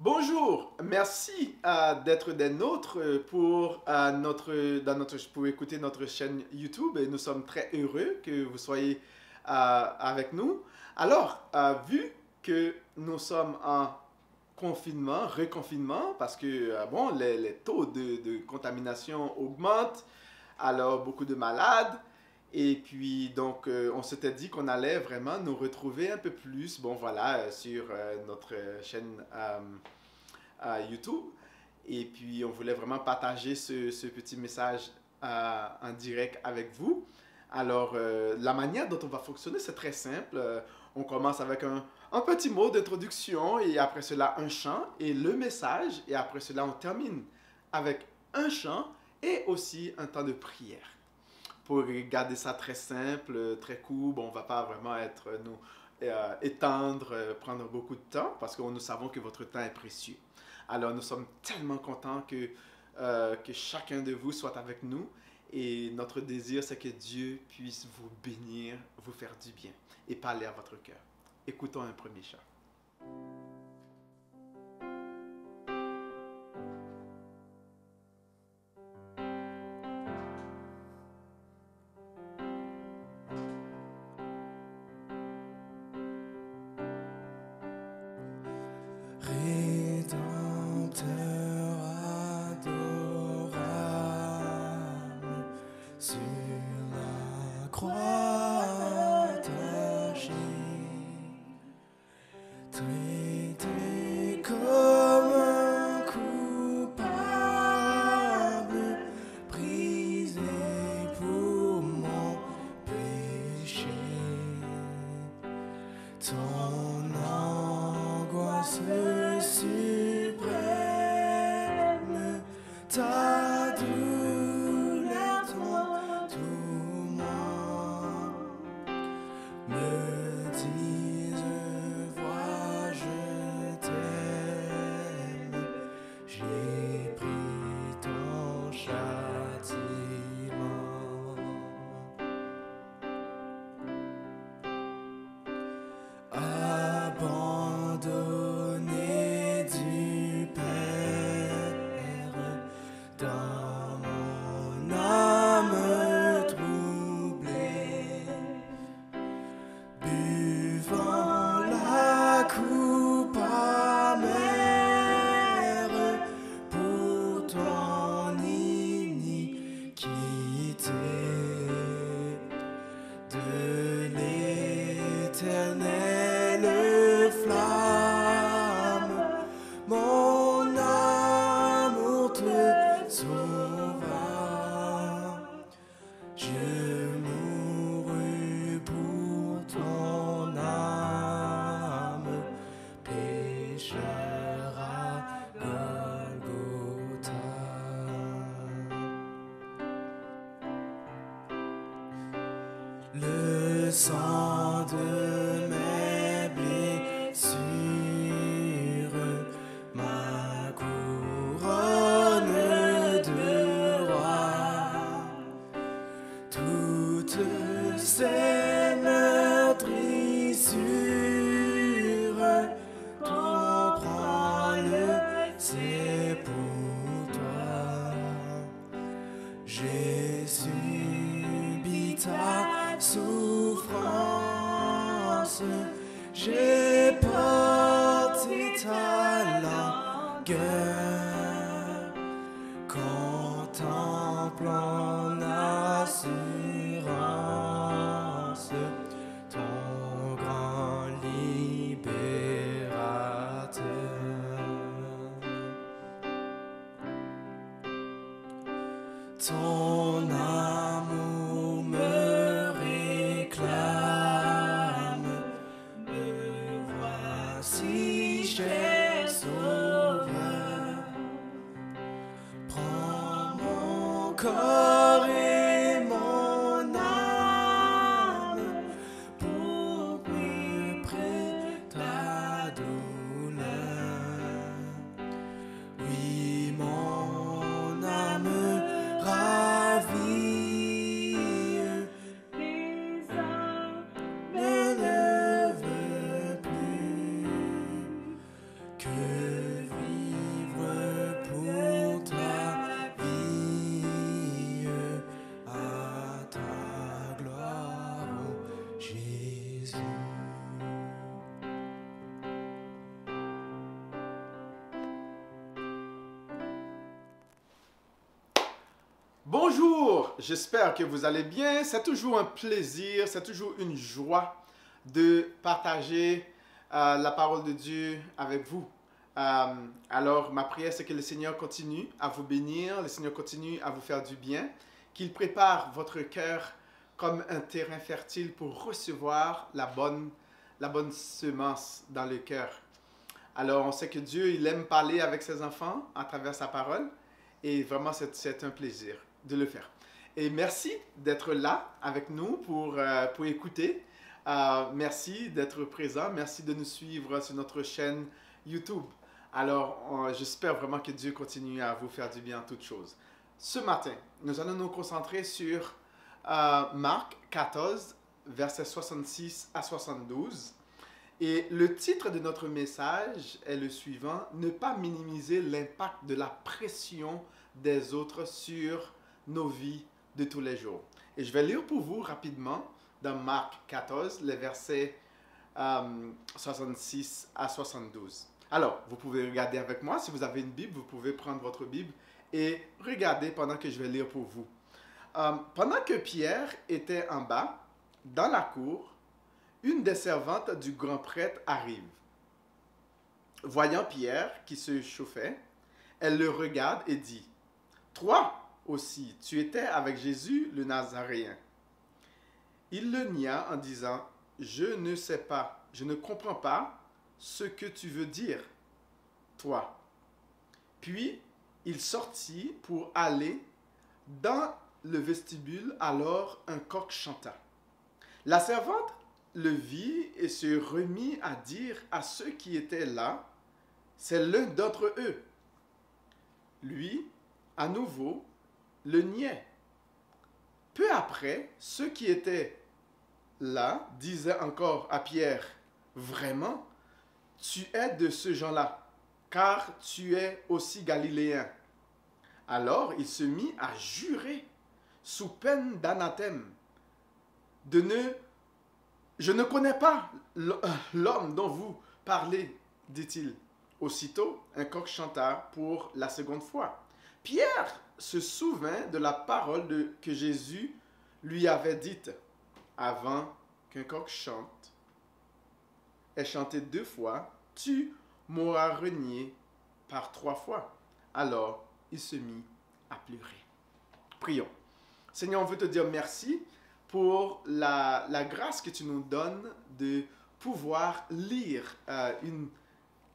Bonjour, merci d'être des nôtres pour écouter notre chaîne YouTube et nous sommes très heureux que vous soyez avec nous. Alors, vu que nous sommes en confinement, reconfinement, parce que bon, les taux de contamination augmentent, alors beaucoup de malades. Et puis, donc, on s'était dit qu'on allait vraiment nous retrouver un peu plus, bon voilà, sur notre chaîne YouTube. Et puis, on voulait vraiment partager ce petit message en direct avec vous. Alors, la manière dont on va fonctionner, c'est très simple. On commence avec un petit mot d'introduction et après cela, un chant et le message. Et après cela, on termine avec un chant et aussi un temps de prière pour garder ça très simple, très court. Bon, on va pas vraiment nous étendre, prendre beaucoup de temps parce que nous savons que votre temps est précieux. Alors, nous sommes tellement contents que chacun de vous soit avec nous et notre désir, c'est que Dieu puisse vous bénir, vous faire du bien et parler à votre cœur. Écoutons un premier chant. Rédempteur adorable, sur la croix attachée, traité comme un coupable, brisé pour mon péché. Ton angoisse suprême, ta douleur, ton tourment me disent, vois, je t'aime, j'ai pris ton châtiment. Abandonné du Père, dans mon âme troublée, buvant la coupe amère pour ton iniquité. De l'éternelle flamme, mon amour te sauva. Je mourus pour ton âme, pécheur à Golgotha. Le sang de mes blessures, ma couronne de roi, toutes ces meurtrissures, ton prends-le, c'est pour toi. J'ai subi ta souffrance, j'ai porté ta langueur, contemplant en assurance ton grand libérateur. Ton amour me réclame, me voici, cher Sauveur. Prends mon corps et mon âme pour plus près ta douleur. Oui, mon âme ravie, les âmes ne le veulent plus. Que Bonjour, j'espère que vous allez bien. C'est toujours un plaisir, c'est toujours une joie de partager la parole de Dieu avec vous. Alors, ma prière, c'est que le Seigneur continue à vous bénir, le Seigneur continue à vous faire du bien, qu'il prépare votre cœur comme un terrain fertile pour recevoir la bonne semence dans le cœur. Alors, on sait que Dieu, il aime parler avec ses enfants à travers sa parole et vraiment, c'est un plaisir de le faire. Et merci d'être là avec nous pour écouter. Merci d'être présent. Merci de nous suivre sur notre chaîne YouTube. Alors, j'espère vraiment que Dieu continue à vous faire du bien en toutes choses. Ce matin, nous allons nous concentrer sur Marc 14, versets 66 à 72. Et le titre de notre message est le suivant: ne pas minimiser l'impact de la pression des autres sur nos vies de tous les jours. Et je vais lire pour vous rapidement dans Marc 14, les versets 66 à 72. Alors, vous pouvez regarder avec moi. Si vous avez une Bible, vous pouvez prendre votre Bible et regarder pendant que je vais lire pour vous. Pendant que Pierre était en bas, dans la cour, une des servantes du grand prêtre arrive. Voyant Pierre qui se chauffait, elle le regarde et dit: « Toi aussi, tu étais avec Jésus le Nazaréen. » Il le nia en disant: « Je ne sais pas, je ne comprends pas ce que tu veux dire, toi. » Puis il sortit pour aller dans le vestibule. Alors un coq chanta. La servante le vit et se remit à dire à ceux qui étaient là: « C'est l'un d'entre eux. » Lui, à nouveau, le niait. Peu après, ceux qui étaient là disaient encore à Pierre: « Vraiment, tu es de ce genre-là, car tu es aussi galiléen. » Alors il se mit à jurer sous peine d'anathème Je ne connais pas l'homme dont vous parlez, dit-il. Aussitôt, un coq chanta pour la seconde fois. Pierre se souvint de la parole que Jésus lui avait dite: « Avant qu'un coq chante ait chanté 2 fois, tu m'auras renié par 3 fois. » Alors, il se mit à pleurer. Prions. Seigneur, on veut te dire merci pour la grâce que tu nous donnes de pouvoir lire une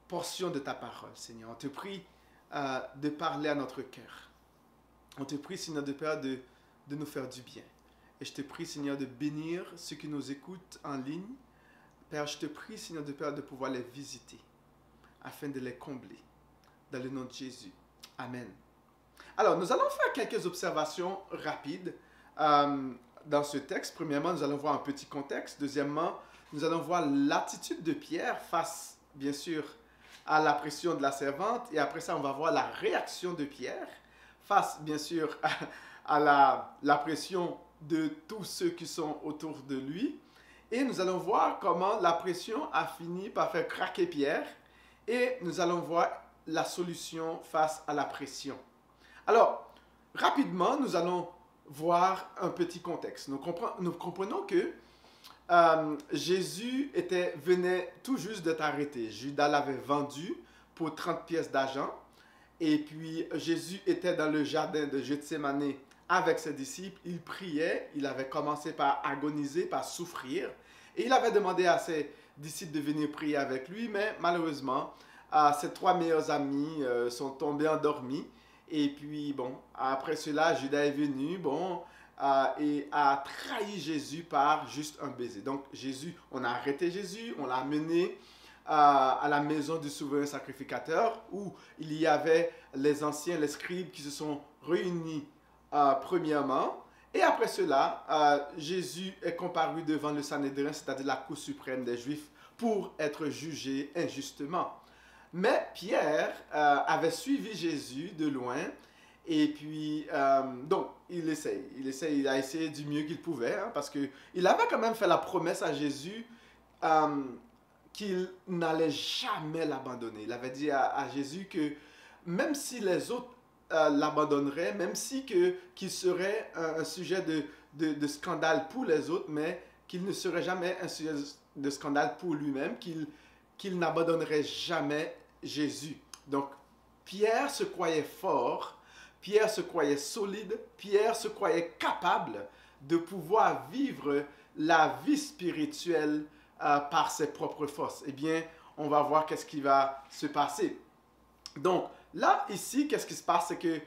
portion de ta parole, Seigneur. On te prie de parler à notre cœur. On te prie, Seigneur de Père, de nous faire du bien. Et je te prie, Seigneur, de bénir ceux qui nous écoutent en ligne. Père, je te prie, Seigneur de Père, de pouvoir les visiter afin de les combler. Dans le nom de Jésus. Amen. Alors, nous allons faire quelques observations rapides dans ce texte. Premièrement, nous allons voir un petit contexte. Deuxièmement, nous allons voir l'attitude de Pierre face, bien sûr, à la pression de la servante. Et après ça, on va voir la réaction de Pierre face, bien sûr, à la pression de tous ceux qui sont autour de lui. Et nous allons voir comment la pression a fini par faire craquer Pierre. Et nous allons voir la solution face à la pression. Alors, rapidement, nous allons voir un petit contexte. Nous comprenons que Jésus venait tout juste d'être arrêté. Judas l'avait vendu pour 30 pièces d'argent. Et puis, Jésus était dans le jardin de Gethsémane avec ses disciples. Il priait. Il avait commencé par agoniser, par souffrir. Et il avait demandé à ses disciples de venir prier avec lui. Mais malheureusement, ses 3 meilleurs amis sont tombés endormis. Et puis, bon, après cela, Judas est venu, et a trahi Jésus par juste un baiser. Donc, on a arrêté Jésus, on l'a amené à la maison du souverain sacrificateur, où il y avait les anciens, les scribes qui se sont réunis premièrement. Et après cela, Jésus est comparu devant le Sanhédrin, c'est-à-dire la Cour suprême des Juifs, pour être jugé injustement. Mais Pierre avait suivi Jésus de loin. Et puis, donc, il a essayé du mieux qu'il pouvait, hein, parce qu'il avait quand même fait la promesse à Jésus qu'il n'allait jamais l'abandonner. Il avait dit à Jésus que même si les autres l'abandonnerait, même si qu'il serait un sujet de scandale pour les autres, mais qu'il ne serait jamais un sujet de scandale pour lui-même, qu'il n'abandonnerait jamais Jésus. Donc, Pierre se croyait fort, Pierre se croyait solide, Pierre se croyait capable de pouvoir vivre la vie spirituelle par ses propres forces. Eh bien, on va voir qu'est-ce qui va se passer. Donc, là, ici, qu'est-ce qui se passe? C'est que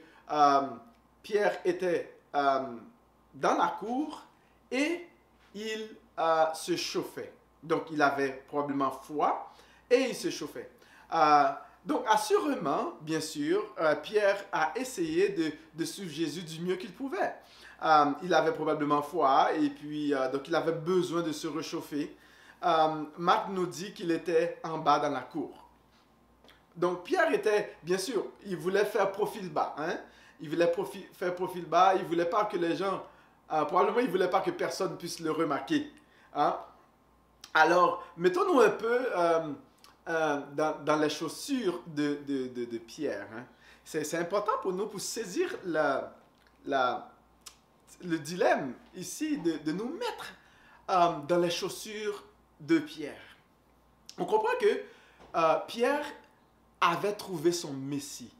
Pierre était dans la cour et il se chauffait. Donc, il avait probablement froid et il se chauffait. Donc, assurément, bien sûr, Pierre a essayé de suivre Jésus du mieux qu'il pouvait. Il avait probablement froid et puis, donc, il avait besoin de se réchauffer. Marc nous dit qu'il était en bas dans la cour. Donc, Pierre était, bien sûr, il voulait faire profil bas. Hein? Il voulait faire profil bas. Il ne voulait pas que les gens, probablement, il ne voulait pas que personne puisse le remarquer. Hein? Alors, mettons-nous un peu dans les chaussures de Pierre. Hein? C'est important pour nous, pour saisir le dilemme ici, de nous mettre dans les chaussures de Pierre. On comprend que Pierre avait trouvé son Messie.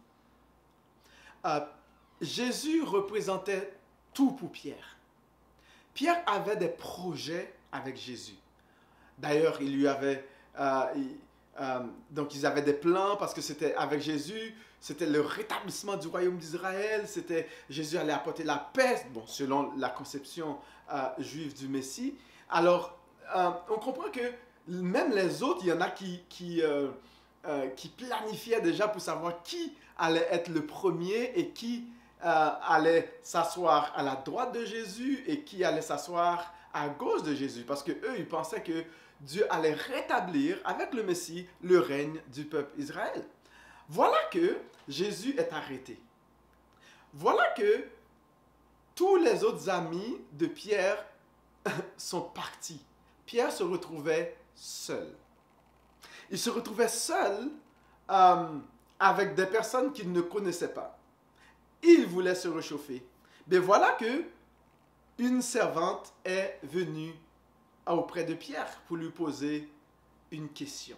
Jésus représentait tout pour Pierre. Pierre avait des projets avec Jésus. D'ailleurs, il lui avait... donc, ils avaient des plans parce que c'était avec Jésus, c'était le rétablissement du royaume d'Israël, c'était Jésus allait apporter la paix, bon, selon la conception juive du Messie. Alors, on comprend que même les autres, il y en a qui planifiaient déjà pour savoir qui allait être le premier et qui allait s'asseoir à la droite de Jésus et qui allait s'asseoir à gauche de Jésus. Parce que eux, ils pensaient que Dieu allait rétablir avec le Messie le règne du peuple Israël. Voilà que Jésus est arrêté. Voilà que tous les autres amis de Pierre sont partis. Pierre se retrouvait seul. Il se retrouvait seul avec des personnes qu'il ne connaissait pas. Il voulait se réchauffer. Mais voilà que une servante est venue auprès de Pierre pour lui poser une question.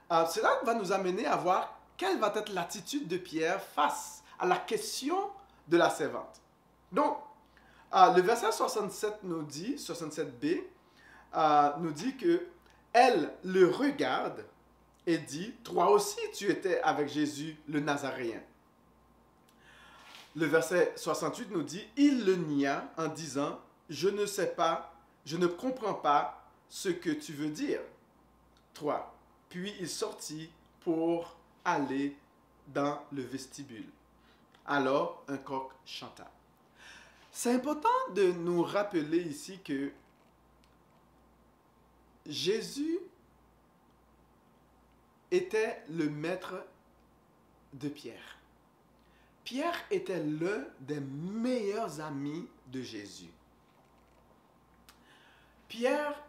Cela va nous amener à voir quelle va être l'attitude de Pierre face à la question de la servante. Donc, le verset 67 nous dit, 67b, nous dit que elle le regarde et dit, toi aussi tu étais avec Jésus le Nazaréen. Le verset 68 nous dit, il le nia en disant, je ne sais pas, je ne comprends pas ce que tu veux dire, toi. Puis il sortit pour aller dans le vestibule. Alors un coq chanta. C'est important de nous rappeler ici que Jésus était le maître de Pierre. Pierre était l'un des meilleurs amis de Jésus. Pierre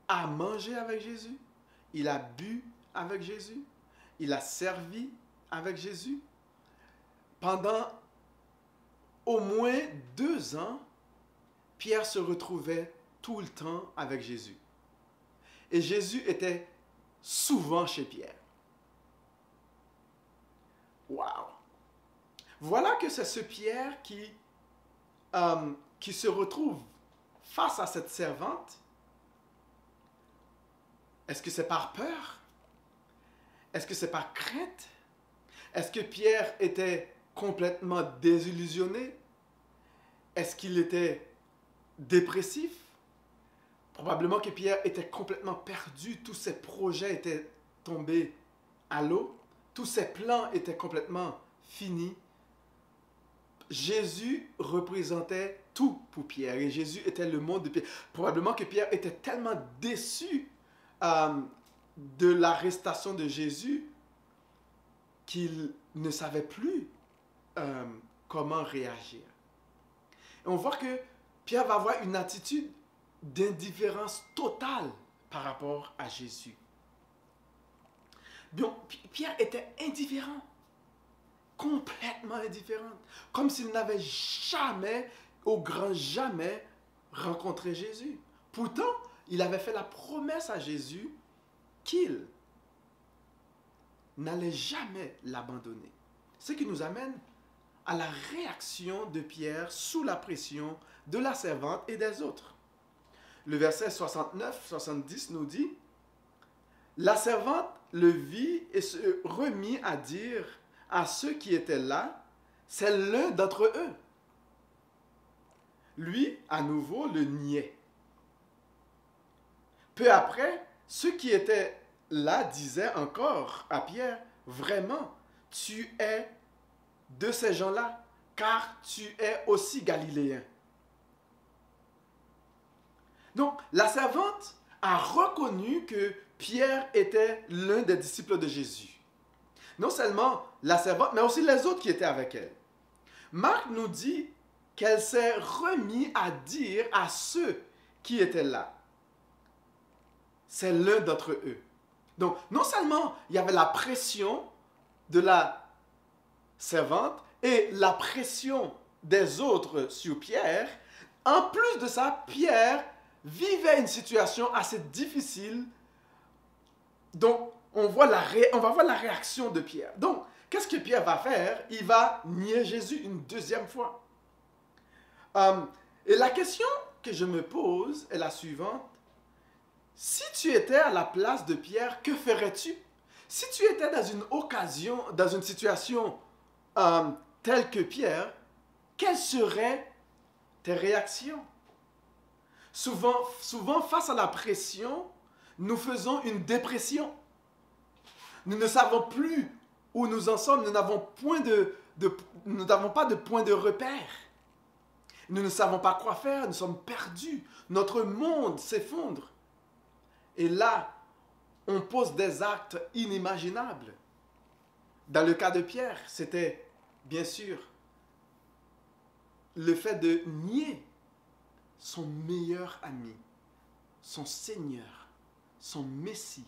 a mangé avec Jésus, il a bu avec Jésus, il a servi avec Jésus. Pendant au moins 2 ans, Pierre se retrouvait tout le temps avec Jésus. Et Jésus était souvent chez Pierre. Wow! Voilà que c'est ce Pierre qui se retrouve face à cette servante. Est-ce que c'est par peur? Est-ce que c'est par crainte? Est-ce que Pierre était complètement désillusionné? Est-ce qu'il était dépressif? Probablement que Pierre était complètement perdu. Tous ses projets étaient tombés à l'eau. Tous ses plans étaient complètement finis. Jésus représentait tout pour Pierre et Jésus était le monde de Pierre. Probablement que Pierre était tellement déçu de l'arrestation de Jésus qu'il ne savait plus comment réagir. Et on voit que Pierre va avoir une attitude d'indifférence totale par rapport à Jésus. Donc, Pierre était indifférent. complètement indifférente, comme s'il n'avait jamais, au grand jamais, rencontré Jésus. Pourtant, il avait fait la promesse à Jésus qu'il n'allait jamais l'abandonner. Ce qui nous amène à la réaction de Pierre sous la pression de la servante et des autres. Le verset 69-70 nous dit: la servante le vit et se remit à dire à ceux qui étaient là: c'est l'un d'entre eux. Lui, à nouveau, le niait. Peu après, ceux qui étaient là disaient encore à Pierre: vraiment, tu es de ces gens-là, car tu es aussi galiléen. Donc, la servante a reconnu que Pierre était l'un des disciples de Jésus. Non seulement la servante, mais aussi les autres qui étaient avec elle. Marc nous dit qu'elle s'est remise à dire à ceux qui étaient là: c'est l'un d'entre eux. Donc, non seulement il y avait la pression de la servante et la pression des autres sur Pierre, en plus de ça, Pierre vivait une situation assez difficile. Donc, on va voir la réaction de Pierre. Donc, qu'est-ce que Pierre va faire? Il va nier Jésus une deuxième fois. Et la question que je me pose est la suivante. Si tu étais à la place de Pierre, que ferais-tu? Si tu étais dans une occasion, dans une situation telle que Pierre, quelles seraient tes réactions? Souvent, face à la pression, nous faisons une dépression. Nous ne savons plus où nous en sommes. Nous n'avons pas de point de repère. Nous ne savons pas quoi faire. Nous sommes perdus. Notre monde s'effondre. Et là, on pose des actes inimaginables. Dans le cas de Pierre, c'était bien sûr le fait de nier son meilleur ami, son Seigneur, son Messie.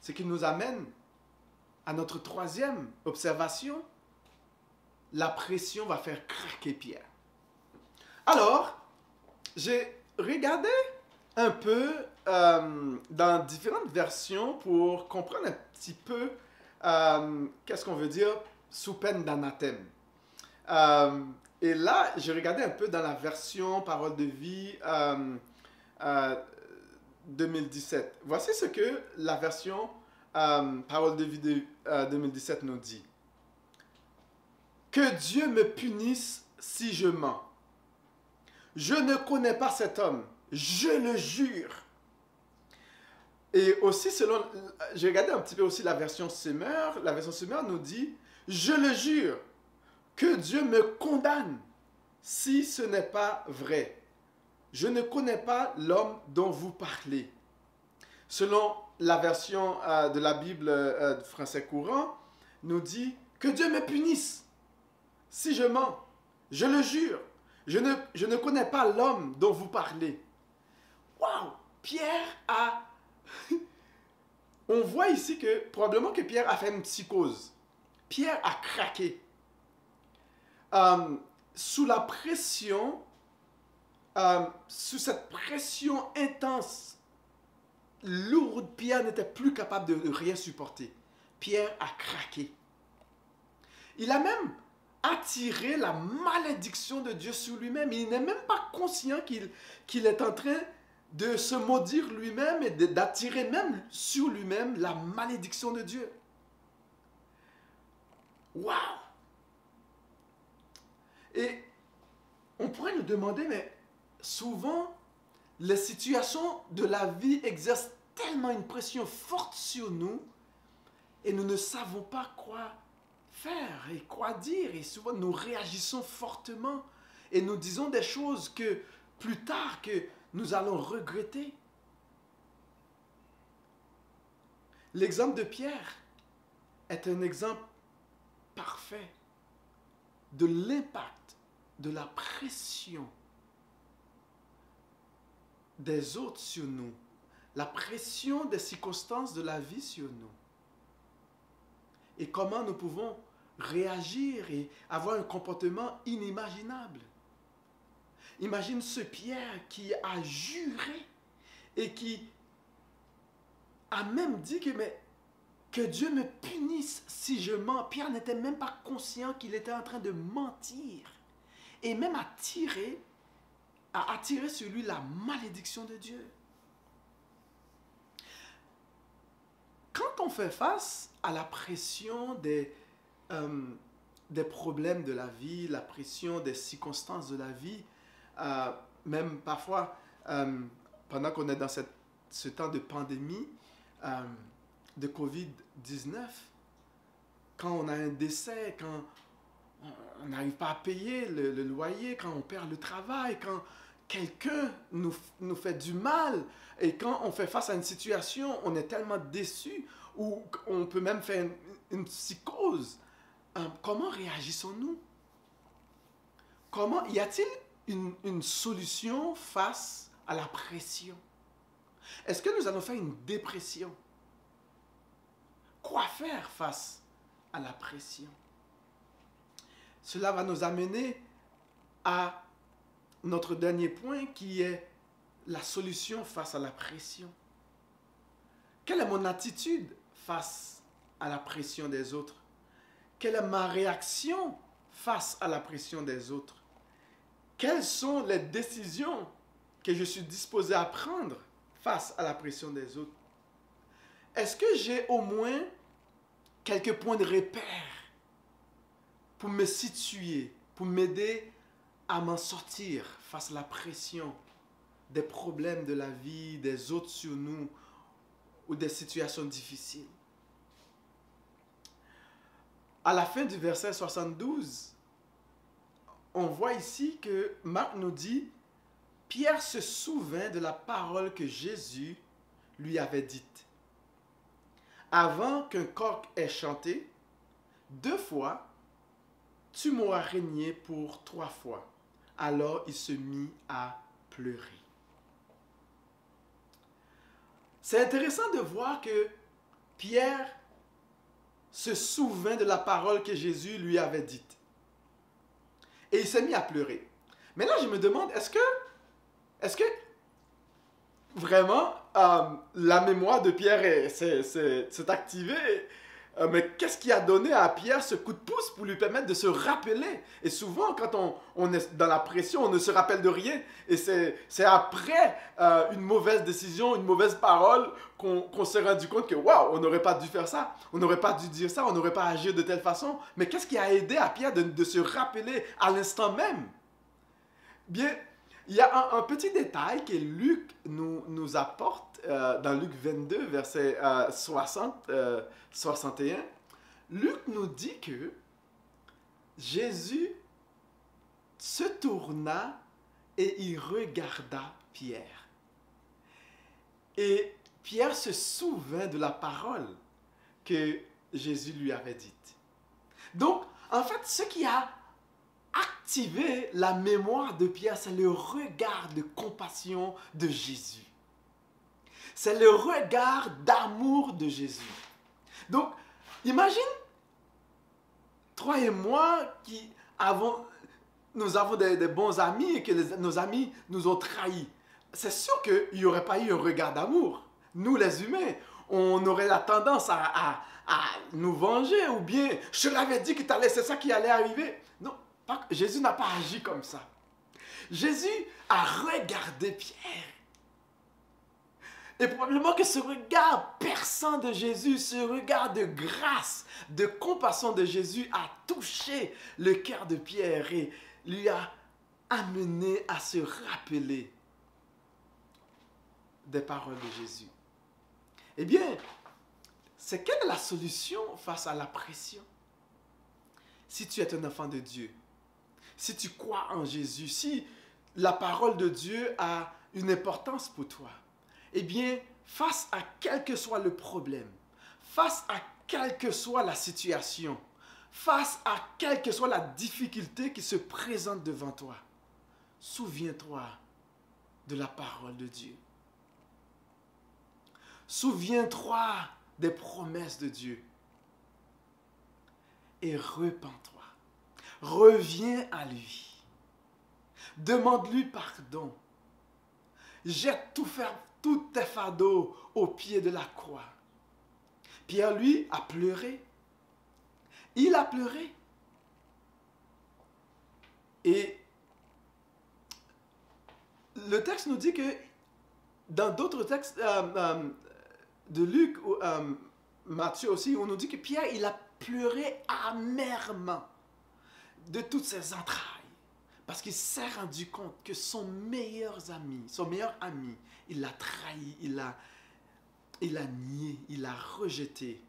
Ce qui nous amène à notre troisième observation: la pression va faire craquer Pierre. Alors, j'ai regardé un peu dans différentes versions pour comprendre un petit peu qu'est-ce qu'on veut dire sous peine d'anathème. Et là, j'ai regardé un peu dans la version Parole de vie 2017. Voici ce que la version Parole de vie 2017 nous dit. Que Dieu me punisse si je mens. Je ne connais pas cet homme, je le jure. Et aussi, j'ai regardé un petit peu aussi la version Semeur. La version Semeur nous dit: je le jure, que Dieu me condamne si ce n'est pas vrai. Je ne connais pas l'homme dont vous parlez. Selon la version de la Bible français courant, nous dit: que Dieu me punisse si je mens. Je le jure, je ne connais pas l'homme dont vous parlez. Waouh! Pierre a... On voit ici que probablement que Pierre a fait une psychose. Pierre a craqué. Sous la pression, sous cette pression intense, lourde, Pierre n'était plus capable de rien supporter. Pierre a craqué. Il a même attiré la malédiction de Dieu sur lui-même. Il n'est même pas conscient qu'il est en train de se maudire lui-même et d'attirer même sur lui-même la malédiction de Dieu. Waouh! Et on pourrait nous demander, mais souvent, les situations de la vie exercent tellement une pression forte sur nous et nous ne savons pas quoi faire et quoi dire. Et souvent, nous réagissons fortement et nous disons des choses que plus tard, que nous allons regretter. L'exemple de Pierre est un exemple parfait de l'impact de la pression des autres sur nous, la pression des circonstances de la vie sur nous. Et comment nous pouvons réagir et avoir un comportement inimaginable. Imagine ce Pierre qui a juré et qui a même dit que Dieu me punisse si je mens. Pierre n'était même pas conscient qu'il était en train de mentir. Et même a attiré sur lui la malédiction de Dieu. Quand on fait face à la pression des problèmes de la vie, la pression des circonstances de la vie, même parfois, pendant qu'on est dans ce temps de pandémie, de COVID-19, quand on a un décès, quand on n'arrive pas à payer le loyer, quand on perd le travail, quand quelqu'un nous fait du mal, et quand on fait face à une situation, on est tellement déçu, ou on peut même faire une psychose. Comment réagissons-nous? Y a-t-il une solution face à la pression? Est-ce que nous allons faire une dépression? Quoi faire face à la pression? Cela va nous amener à notre dernier point qui est la solution face à la pression. Quelle est mon attitude face à la pression des autres? Quelle est ma réaction face à la pression des autres? Quelles sont les décisions que je suis disposé à prendre face à la pression des autres? Est-ce que j'ai au moins quelques points de repère pour me situer, pour m'aider à m'en sortir face à la pression des problèmes de la vie, des autres sur nous ou des situations difficiles? À la fin du verset 72, on voit ici que Marc nous dit « Pierre se souvint de la parole que Jésus lui avait dite. Avant qu'un coq ait chanté, 2 fois, tu m'auras régné pour 3 fois. » Alors il se mit à pleurer. C'est intéressant de voir que Pierre se souvint de la parole que Jésus lui avait dite. Et il s'est mis à pleurer. Mais là, je me demande, est-ce que vraiment la mémoire de Pierre s'est activée? Mais qu'est-ce qui a donné à Pierre ce coup de pouce pour lui permettre de se rappeler? Et souvent, quand on est dans la pression, on ne se rappelle de rien. Et c'est après une mauvaise décision, une mauvaise parole, qu'on s'est rendu compte que, waouh, on n'aurait pas dû faire ça, on n'aurait pas dû dire ça, on n'aurait pas agi de telle façon. Mais qu'est-ce qui a aidé à Pierre de se rappeler à l'instant même? Bien, il y a un petit détail que Luc nous apporte dans Luc 22, verset 61. Luc nous dit que Jésus se tourna et il regarda Pierre. Et Pierre se souvint de la parole que Jésus lui avait dite. Donc, en fait, ce qui a activé la mémoire de Pierre, c'est le regard de compassion de Jésus. C'est le regard d'amour de Jésus. Donc, imagine, toi et moi, nous avons des bons amis et que nos amis nous ont trahis. C'est sûr qu'il n'y aurait pas eu un regard d'amour. Nous, les humains, on aurait la tendance à nous venger ou bien, je te l'avais dit que c'est ça qui allait arriver. Non, Jésus n'a pas agi comme ça. Jésus a regardé Pierre. Et probablement que ce regard perçant de Jésus, ce regard de grâce, de compassion de Jésus a touché le cœur de Pierre et lui a amené à se rappeler des paroles de Jésus. Eh bien, quelle est la solution face à la pression? Si tu es un enfant de Dieu, si tu crois en Jésus, si la parole de Dieu a une importance pour toi, eh bien, face à quel que soit le problème, face à quelle que soit la situation, face à quelle que soit la difficulté qui se présente devant toi, souviens-toi de la parole de Dieu. Souviens-toi des promesses de Dieu. et repens-toi. Reviens à lui. Demande-lui pardon. Jette tous tes fardeaux au pied de la croix. Pierre, lui, a pleuré. Il a pleuré. Et le texte nous dit que dans d'autres textes de Luc ou Matthieu aussi, on nous dit que Pierre, il a pleuré amèrement de toutes ses entrailles. Parce qu'il s'est rendu compte que son meilleur ami, il l'a trahi, il l'a nié, il l'a rejeté.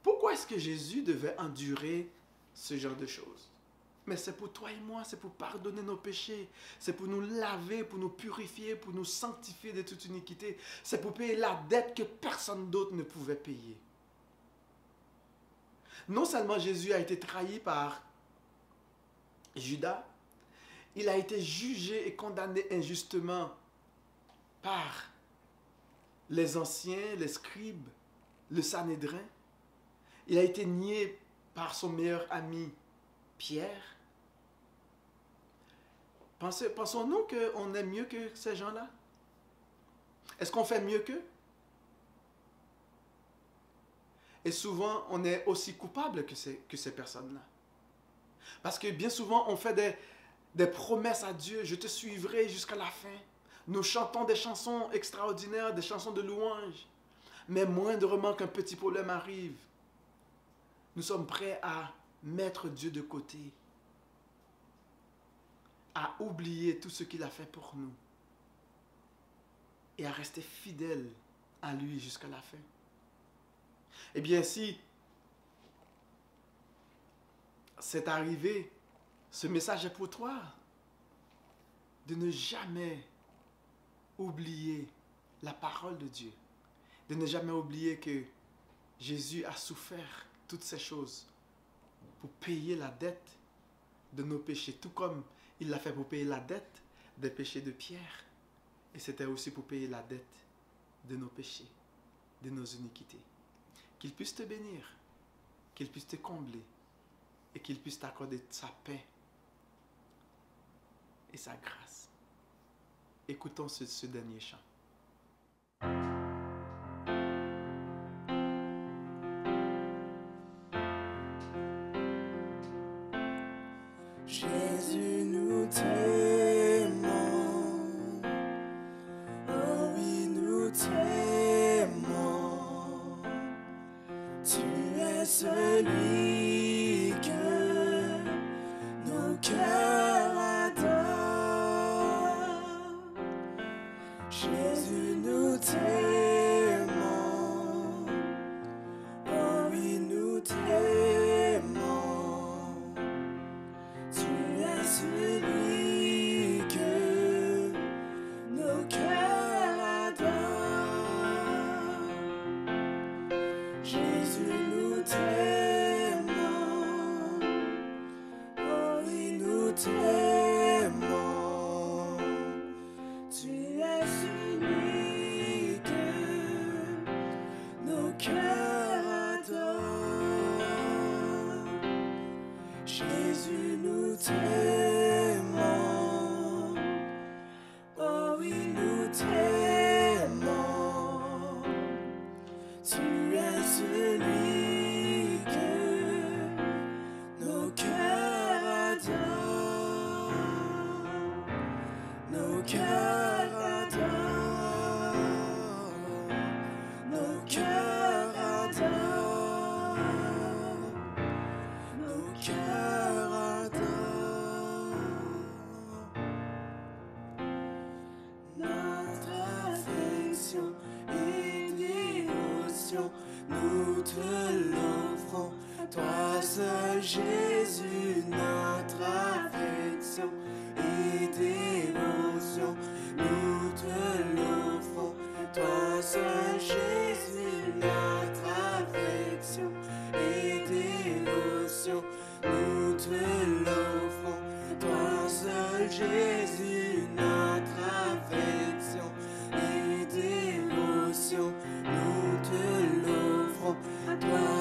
Pourquoi est-ce que Jésus devait endurer ce genre de choses? Mais c'est pour toi et moi, c'est pour pardonner nos péchés, c'est pour nous laver, pour nous purifier, pour nous sanctifier de toute iniquité. C'est pour payer la dette que personne d'autre ne pouvait payer. Non seulement Jésus a été trahi par Judas, il a été jugé et condamné injustement par les anciens, les scribes, le Sanhédrin. Il a été nié par son meilleur ami Pierre. Pensons-nous qu'on est mieux que ces gens-là? Est-ce qu'on fait mieux qu'eux? Et souvent, on est aussi coupable que ces personnes-là. Parce que bien souvent, on fait des promesses à Dieu. Je te suivrai jusqu'à la fin. Nous chantons des chansons extraordinaires, des chansons de louange. Mais moindrement qu'un petit problème arrive, nous sommes prêts à mettre Dieu de côté, à oublier tout ce qu'il a fait pour nous et à rester fidèles à lui jusqu'à la fin. Eh bien, si c'est arrivé, ce message est pour toi, de ne jamais oublier la parole de Dieu, de ne jamais oublier que Jésus a souffert toutes ces choses pour payer la dette de nos péchés, tout comme il l'a fait pour payer la dette des péchés de Pierre. Et c'était aussi pour payer la dette de nos péchés, de nos iniquités. Qu'il puisse te bénir, qu'il puisse te combler et qu'il puisse t'accorder sa paix et sa grâce. Écoutons ce dernier chant. Jésus, nous t'aimons. Oh oui, nous t'aimons. Tu es celui que nos cœurs adorent. Jésus, nous t'aimons. Oh oui, nous t'aimons. Tu es celui que nos cœurs adorent. Jésus, nous t'aimons. Oh oui, nous t'aimons. Tu es celui que nos cœurs adorent. Jésus, nous t'aimons. Oh oui, nous t'aimons. Tu es celui que nos cœurs adorent. Nos cœurs adorent. Nos cœurs adorent. Nos cœurs adorent. Notre affection et dévotion, nous te l'offrons. Toi seul, Jésus, notre affection et dévotion, nous te l'offrons. Toi seul, Jésus, notre affection et dévotion, nous te l'offrons. Toi seul, Jésus, notre affection et dévotion, nous te l'offrons. Toi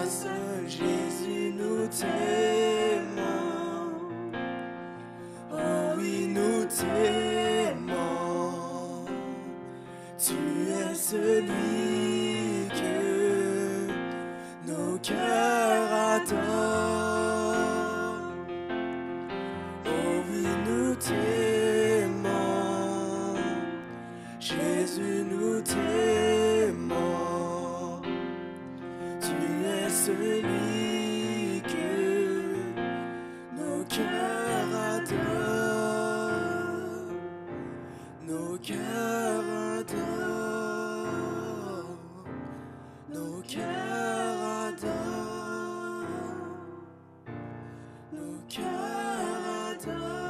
celui que nos cœurs adorent. Oh oui, nous t'aimons, Jésus, nous t'aimons. Tu es celui que nos cœurs adorent. Nos cœurs adorent. Nos cœurs adorent. Nos cœurs adorent.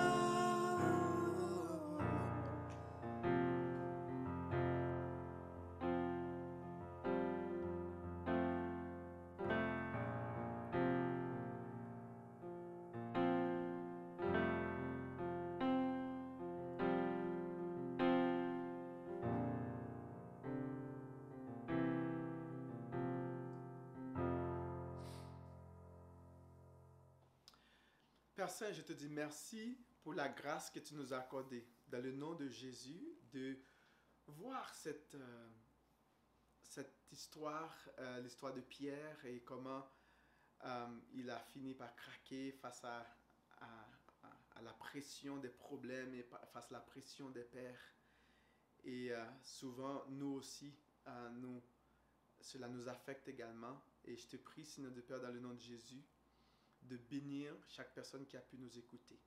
Père Saint, je te dis merci pour la grâce que tu nous as accordée, dans le nom de Jésus, de voir cette histoire, l'histoire de Pierre et comment il a fini par craquer face à la pression des problèmes et face à la pression des pères. Et souvent, nous aussi, cela nous affecte également. Et je te prie, Seigneur de Père, dans le nom de Jésus, de bénir chaque personne qui a pu nous écouter.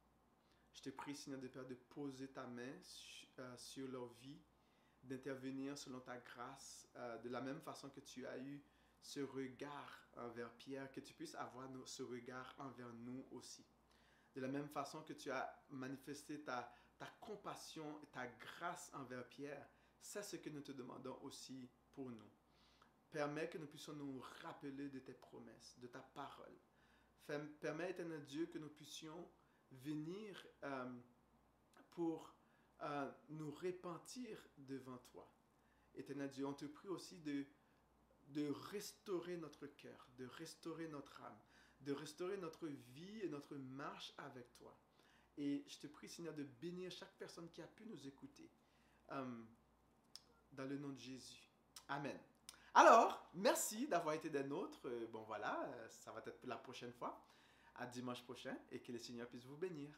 Je te prie, Seigneur de Père, de poser ta main sur leur vie, d'intervenir selon ta grâce, de la même façon que tu as eu ce regard envers Pierre, que tu puisses avoir ce regard envers nous aussi. De la même façon que tu as manifesté ta compassion et ta grâce envers Pierre, c'est ce que nous te demandons aussi pour nous. Permets que nous puissions nous rappeler de tes promesses, de ta parole. Permets, éternel Dieu, que nous puissions venir pour nous repentir devant toi. Éternel Dieu, on te prie aussi de restaurer notre cœur, de restaurer notre âme, de restaurer notre vie et notre marche avec toi. Et je te prie, Seigneur, de bénir chaque personne qui a pu nous écouter. Dans le nom de Jésus. Amen. Alors, merci d'avoir été des nôtres. Bon voilà, ça va être pour la prochaine fois. À dimanche prochain et que le Seigneur puisse vous bénir.